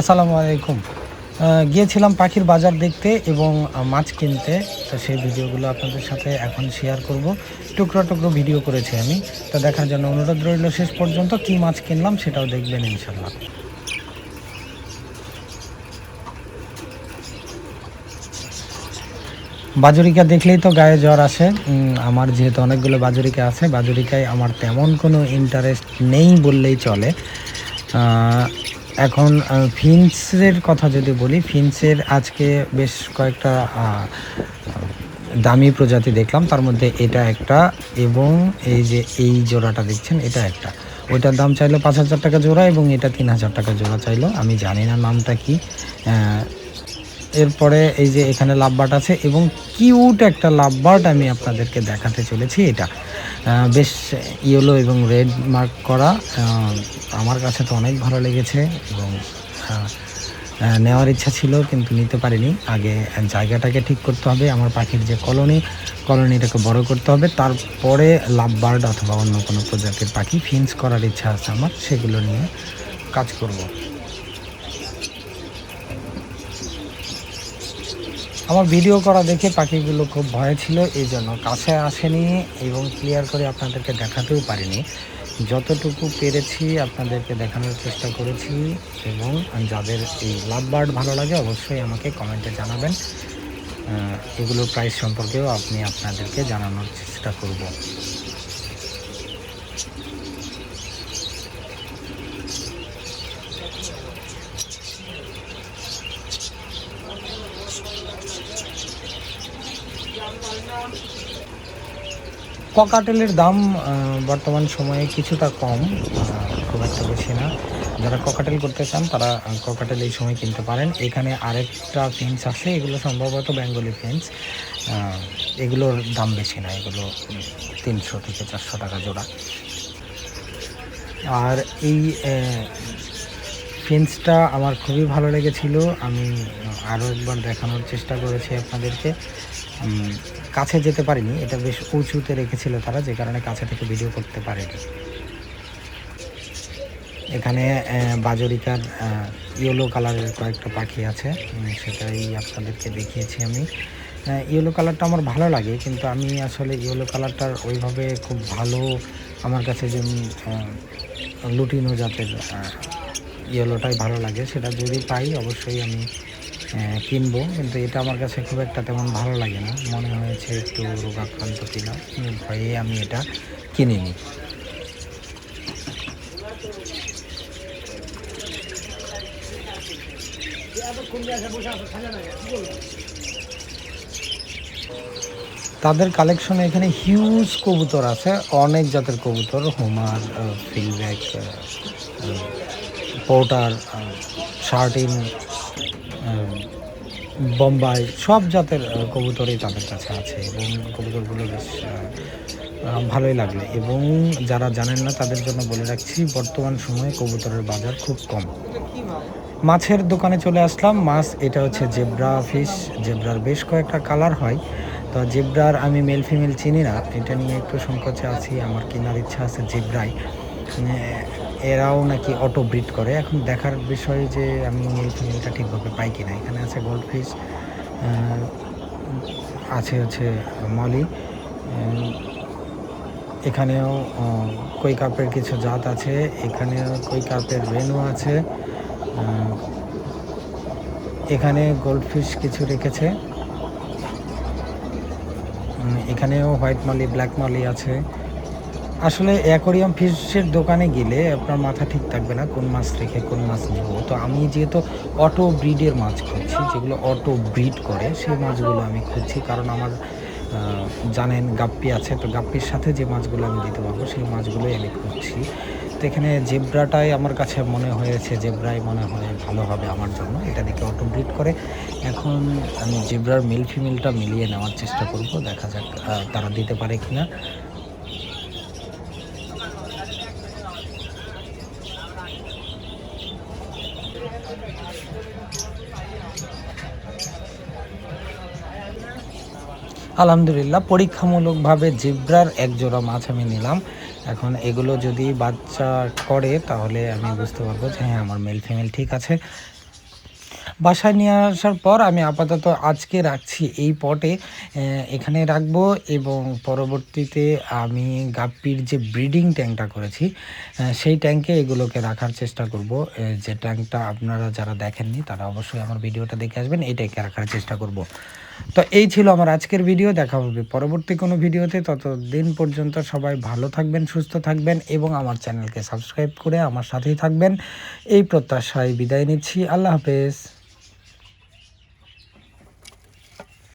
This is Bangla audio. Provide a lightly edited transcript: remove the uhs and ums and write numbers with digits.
আসসালামু আলাইকুম। গিয়েছিলাম পাখির বাজার দেখতে এবং মাছ কিনতে। তো সেই ভিডিওগুলো আপনাদের সাথে এখন শেয়ার করব। টুকরো, টুকরো ভিডিও করেছি আমি। তো দেখার জন্য অনুরোধ রইল শেষ পর্যন্ত। কী মাছ কিনলাম সেটাও দেখবেন ইনশাআল্লাহ। বাজুরিকা দেখলেই তো গায়ে জ্বর আসে। আমার যেহেতু অনেকগুলো বাজুরিকা আছে, বাজুরিকায় আমার তেমন কোনো ইন্টারেস্ট নেই বললেই চলে। আ এখন ফিন্সের কথা যদি বলি, ফিন্সের আজকে বেশ কয়েকটা দামি প্রজাতি দেখলাম। তার মধ্যে এটা একটা এবং এই যে এই জোড়াটা দেখছেন এটা একটা। ওইটার দাম চাইলো ৳৫,০০০ জোড়া এবং এটা ৳৩,০০০ জোড়া চাইলো। আমি জানি না নামটা কি। এরপরে এই যে এখানে লাভবার্ড আছে এবং কিউট একটা লাভবার্ড আমি আপনাদেরকে দেখাতে চলেছি। এটা বেশ ইয়েলো এবং রেড মার্ক করা। আমার কাছে তো অনেক ভালো লেগেছে এবং নেওয়ার ইচ্ছা ছিল কিন্তু নিতে পারিনি। আগে জায়গাটাকে ঠিক করতে হবে। আমার পাখির যে কলোনিটাকে বড় করতে হবে। তারপরে লাভবার্ড অথবা অন্য কোনো প্রজাতির পাখি ফিন্স করার ইচ্ছা আছে আমার। সেগুলো নিয়ে কাজ করব। আমার ভিডিও করা দেখে পাখিগুলো খুব ভয়ে ছিল, এই জন্য কাছে আসেনি এবং ক্লিয়ার করে আপনাদেরকে দেখাতেও পারিনি। যতটুকু পেরেছি আপনাদেরকে দেখানোর চেষ্টা করেছি এবং যাদের এই লাভবার্ড ভালো লাগে অবশ্যই আমাকে কমেন্টে জানাবেন। এগুলোর প্রাইস সম্পর্কেও আপনাদেরকে জানানোর চেষ্টা করব। ককাটেলের দাম বর্তমান সময়ে কিছুটা কম, খুব একটা বেশি না। যারা ককাটেল করতে চান তারা ককাটেল এই সময় কিনতে পারেন। এখানে আরেকটা ফেন্স আছে, এগুলো সম্ভবত বেঙ্গলি ফেন্স। এগুলোর দাম বেশি না, এগুলো ৩০০ থেকে ৪০০ টাকা জোড়া। আর এই ফেন্সটা আমার খুবই ভালো লেগেছিল। আমি আরও একবার দেখানোর চেষ্টা করেছি আপনাদেরকে। কাছে যেতে পারিনি, এটা বেশ উঁচুতে রেখেছিল তারা, যে কারণে কাছে থেকে ভিডিও করতে পারেনি। এখানে বাজরিকার ইয়েলো কালারের কয়েকটা পাখি আছে, সেটাই আপনাদেরকে দেখিয়েছি আমি। ইয়েলো কালারটা আমার ভালো লাগে, কিন্তু আমি আসলে ইয়েলো কালারটার ওইভাবে খুব ভালো আমার কাছে যেমন লুটিনো জাতের ইয়েলোটাই ভালো লাগে। সেটা যদি পাই অবশ্যই আমি কিনবো, কিন্তু এটা আমার কাছে খুব একটা তেমন ভালো লাগে না। মনে হয়েছে একটু রোগাক্রান্ত কিনা, ভয়ে আমি এটা কিনিনি। তাদের কালেকশনে এখানে হিউজ কবুতর আছে, অনেক জাতের কবুতর, হোমার, ফিলব্যাক, পোর্টার, শার্টিন, বোম্বাই, সব জাতের কবুতরই তাদের কাছে আছে এবং কবুতরগুলো বেশ ভালোই লাগলো। এবং যারা জানেন না তাদের জন্য বলে রাখছি, বর্তমান সময়ে কবুতরের বাজার খুব কম। মাছের দোকানে চলে আসলাম। মাছ এটা হচ্ছে জেব্রা ফিশ। জেব্রার বেশ কয়েকটা কালার হয়। তো জেব্রার আমি মেল ফিমেল চিনি না, এটা নিয়ে একটু সংকোচে আছি। আমার কেনার ইচ্ছা আছে জেব্রাই। এরাও নাকি অটো ব্রিড করে। এখন দেখার বিষয় যে আমি মেল ফিমেলটা ঠিকভাবে পাই কিনা। এখানে আছে গোল্ড ফিশ, আছে হচ্ছে মলি, এখানেও কই কার্পের কিছু জাত আছে। এখানেও কই কার্পের রেনু আছে। এখানে গোল্ডফিশ কিছু রেখেছে। এখানেও হোয়াইট মলি, ব্ল্যাক মলি আছে। আসলে অ্যাকোরিয়াম ফিশের দোকানে গেলে আপনার মাথা ঠিক থাকবে না কোন মাছ রেখে কোন মাছ নেব। তো আমি যেহেতু অটো ব্রিডের মাছ খুঁজছি, যেগুলো অটো ব্রিড করে সেই মাছগুলো আমি খুঁজছি, কারণ আমার জানেন গাপ্পি আছে। তো গাপ্পির সাথে যে মাছগুলো আমি দিতে পারবো সেই মাছগুলোই আমি খুঁজছি। তো এখানে জেব্রাটাই আমার কাছে মনে হয়েছে, জেব্রাই মনে হয় ভালো হবে আমার জন্য। এটা দেখে অটো ব্রিড করে। এখন আমি জেব্রার মেল ফিমেলটা মিলিয়ে নেওয়ার চেষ্টা করব, দেখা যাক তারা দিতে পারে কিনা। আলহামদুলিল্লাহ, পরীক্ষামূলকভাবে জেব্রার এক জোড়া মাছ আমি নিলাম। এখন এগুলো যদি বাচ্চা করে তাহলে আমি বুঝতে পারবো যে হ্যাঁ আমার মেল ফিমেল ঠিক আছে। বাসায় নিয়ে আসার পর আমি আপাতত আজকে রাখছি এই পটে, এখানে রাখবো এবং পরবর্তীতে আমি গাপ্পির যে ব্রিডিং ট্যাঙ্কটা করেছি সেই ট্যাঙ্কে এগুলোকে রাখার চেষ্টা করব। যে ট্যাঙ্কটা আপনারা যারা দেখেননি তারা অবশ্যই আমার ভিডিওটা দেখে আসবেন, এই ট্যাঙ্কে রাখার চেষ্টা করব। তো এই ছিল আমার আজকের ভিডিও, দেখা হবে পরবর্তী কোনো ভিডিওতে। ততদিন পর্যন্ত সবাই ভালো থাকবেন, সুস্থ থাকবেন এবং আমার চ্যানেলকে সাবস্ক্রাইব করে আমার সাথেই থাকবেন, এই প্রত্যাশায় বিদায় নিচ্ছি। আল্লাহ হাফেজ।